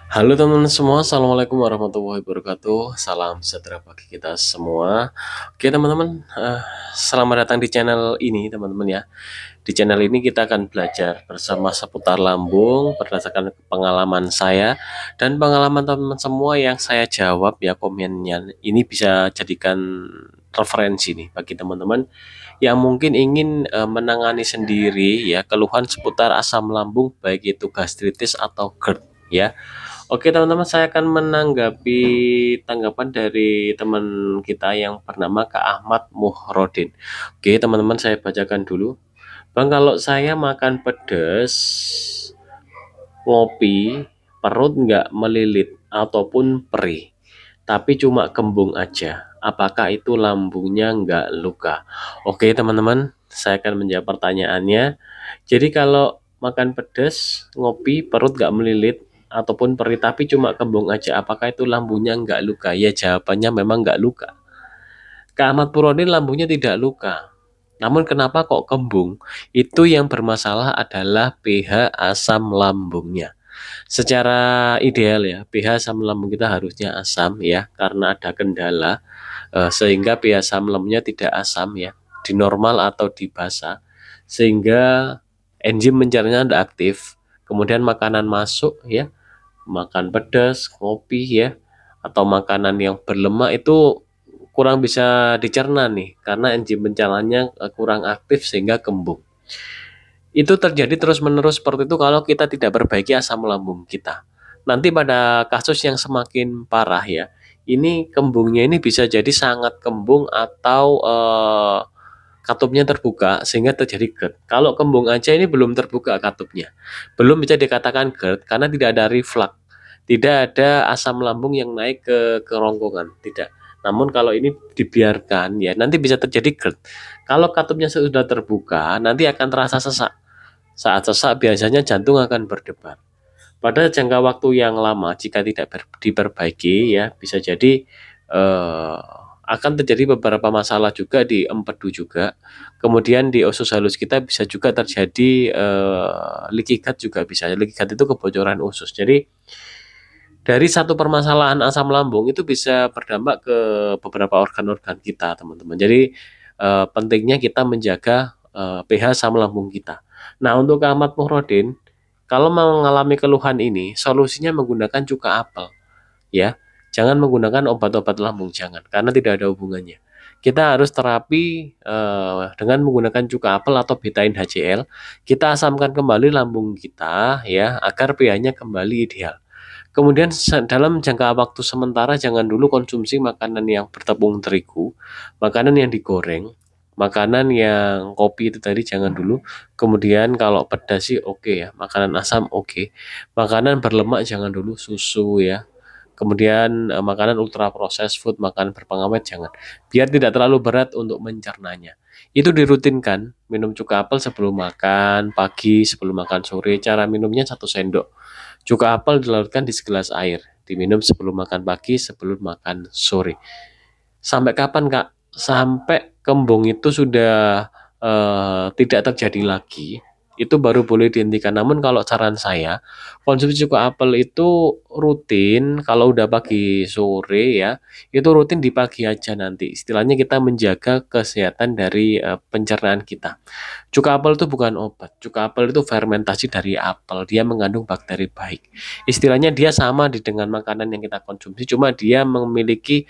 Halo teman-teman semua, Assalamualaikum warahmatullahi wabarakatuh. Salam sejahtera bagi kita semua. Oke teman-teman, selamat datang di channel ini teman-teman ya. Di channel ini kita akan belajar bersama seputar lambung berdasarkan pengalaman saya dan pengalaman teman-teman semua yang saya jawab ya komennya. Ini bisa jadikan referensi nih bagi teman-teman yang mungkin ingin menangani sendiri ya keluhan seputar asam lambung baik itu gastritis atau GERD ya. Oke teman-teman, saya akan menanggapi tanggapan dari teman kita yang bernama Kak Ahmad Muhrodin. Oke teman-teman, saya bacakan dulu. Bang, kalau saya makan pedas, ngopi, perut nggak melilit ataupun perih, tapi cuma kembung aja. Apakah itu lambungnya nggak luka? Oke teman-teman, saya akan menjawab pertanyaannya. Jadi kalau makan pedas, ngopi, perut nggak melilit ataupun perih tapi cuma kembung aja, apakah itu lambungnya nggak luka? Ya jawabannya memang nggak luka. Kak Ahmad Purwodin lambungnya tidak luka. Namun kenapa kok kembung? Itu yang bermasalah adalah pH asam lambungnya. Secara ideal ya, pH asam lambung kita harusnya asam ya, karena ada kendala sehingga pH asam lambungnya tidak asam ya, di normal atau di basa, sehingga enzim pencernaan tidak aktif. Kemudian makanan masuk ya, makan pedas, kopi ya, atau makanan yang berlemak itu kurang bisa dicerna nih, karena enzim pencernaannya kurang aktif sehingga kembung. Itu terjadi terus-menerus seperti itu kalau kita tidak perbaiki asam lambung kita. Nanti pada kasus yang semakin parah ya, ini kembungnya ini bisa jadi sangat kembung atau katupnya terbuka sehingga terjadi GERD. Kalau kembung aja ini belum terbuka katupnya, belum bisa dikatakan GERD karena tidak ada reflux, tidak ada asam lambung yang naik ke kerongkongan, tidak. Namun kalau ini dibiarkan ya nanti bisa terjadi GERD. Kalau katupnya sudah terbuka nanti akan terasa sesak. Saat sesak biasanya jantung akan berdebar. Pada jangka waktu yang lama jika tidak diperbaiki ya bisa jadi eh, akan terjadi beberapa masalah juga di empedu juga. Kemudian di usus halus kita bisa juga terjadi leaky gut juga bisa. Leaky gut itu kebocoran usus. Jadi dari satu permasalahan asam lambung itu bisa berdampak ke beberapa organ-organ kita, teman-teman. Jadi pentingnya kita menjaga pH asam lambung kita. Nah, untuk Ahmad Muhrodin, kalau mau mengalami keluhan ini, solusinya menggunakan cuka apel, ya. Jangan menggunakan obat-obat lambung, jangan, karena tidak ada hubungannya. Kita harus terapi dengan menggunakan cuka apel atau betain HCl. Kita asamkan kembali lambung kita, ya, agar pH-nya kembali ideal. Kemudian dalam jangka waktu sementara jangan dulu konsumsi makanan yang bertepung terigu, makanan yang digoreng, makanan yang kopi itu tadi jangan dulu. Kemudian kalau pedas sih oke ya, makanan asam oke. Makanan berlemak jangan dulu, susu ya. Kemudian makanan ultra processed food, makanan berpengawet jangan. Biar tidak terlalu berat untuk mencernanya. Itu dirutinkan, minum cuka apel sebelum makan, pagi sebelum makan sore, cara minumnya 1 sendok. Cuka apel dilarutkan di segelas air, diminum sebelum makan pagi, sebelum makan sore. Sampai kapan Kak? Sampai kembung itu sudah tidak terjadi lagi, itu baru boleh dihentikan. Namun kalau saran saya, konsumsi cuka apel itu rutin, kalau udah pagi sore ya, itu rutin di pagi aja nanti. Istilahnya kita menjaga kesehatan dari pencernaan kita. Cuka apel itu bukan obat. Cuka apel itu fermentasi dari apel. Dia mengandung bakteri baik. Istilahnya dia sama dengan makanan yang kita konsumsi, cuma dia memiliki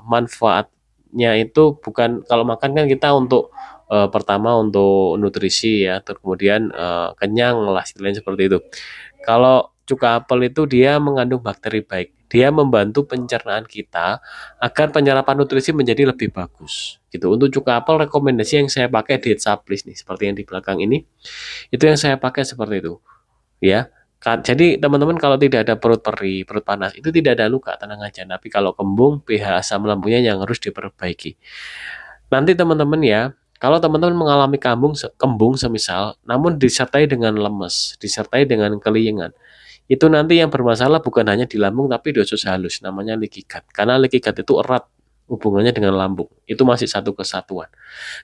manfaatnya itu bukan kalau makan kan kita untuk pertama untuk nutrisi ya, terus kemudian kenyang lah istilahnya seperti itu. Kalau cuka apel itu dia mengandung bakteri baik. Dia membantu pencernaan kita agar penyerapan nutrisi menjadi lebih bagus. Gitu. Untuk cuka apel rekomendasi yang saya pakai Diet Supplis nih, seperti yang di belakang ini, itu yang saya pakai seperti itu, ya. Jadi teman-teman kalau tidak ada perut perih, perut panas, itu tidak ada luka, tenang aja. Tapi kalau kembung, pH asam lambungnya yang harus diperbaiki. Nanti teman-teman ya, kalau teman-teman mengalami kembung semisal, namun disertai dengan lemes, disertai dengan kelingan, itu nanti yang bermasalah bukan hanya di lambung tapi di usus halus, namanya leaky gut. Karena leaky gut itu erat hubungannya dengan lambung. Itu masih satu kesatuan.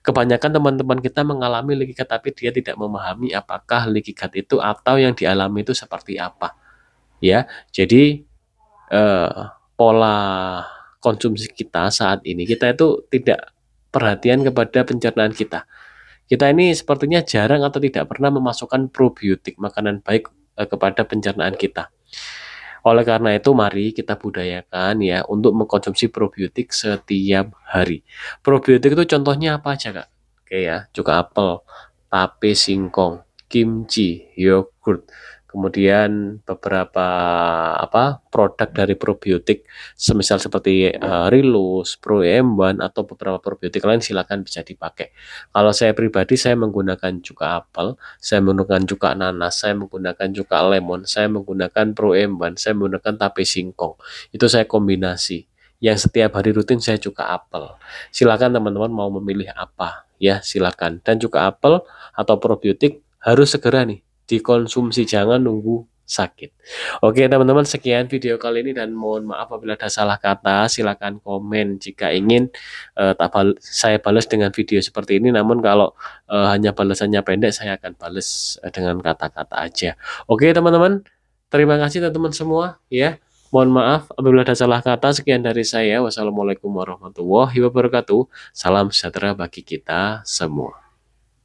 Kebanyakan teman-teman kita mengalami leaky gut tapi dia tidak memahami apakah leaky gut itu atau yang dialami itu seperti apa. ya. Jadi pola konsumsi kita saat ini, kita itu tidak perhatian kepada pencernaan kita. Kita ini sepertinya jarang atau tidak pernah memasukkan probiotik, makanan baik kepada pencernaan kita. Oleh karena itu, mari kita budayakan ya untuk mengkonsumsi probiotik setiap hari. Probiotik itu contohnya apa aja, Kak? Oke ya, cuka apel, tape singkong, kimchi, yogurt, kemudian beberapa produk dari probiotik semisal seperti Rilus, Proemban atau beberapa probiotik lain silakan bisa dipakai. Kalau saya pribadi saya menggunakan cuka apel, saya menggunakan cuka nanas, saya menggunakan cuka lemon, saya menggunakan Proemban, saya menggunakan tape singkong. Itu saya kombinasi. Yang setiap hari rutin saya cuka apel. Silakan teman-teman mau memilih apa ya, silakan. Dan cuka apel atau probiotik harus segera nih dikonsumsi, jangan nunggu sakit. Oke teman-teman, sekian video kali ini dan mohon maaf apabila ada salah kata. Silakan komen jika ingin saya balas dengan video seperti ini. Namun kalau hanya balasannya pendek, saya akan balas dengan kata-kata aja. Oke teman-teman, terima kasih teman-teman semua ya. Mohon maaf apabila ada salah kata. Sekian dari saya. Wassalamualaikum warahmatullahi wabarakatuh. Salam sejahtera bagi kita semua.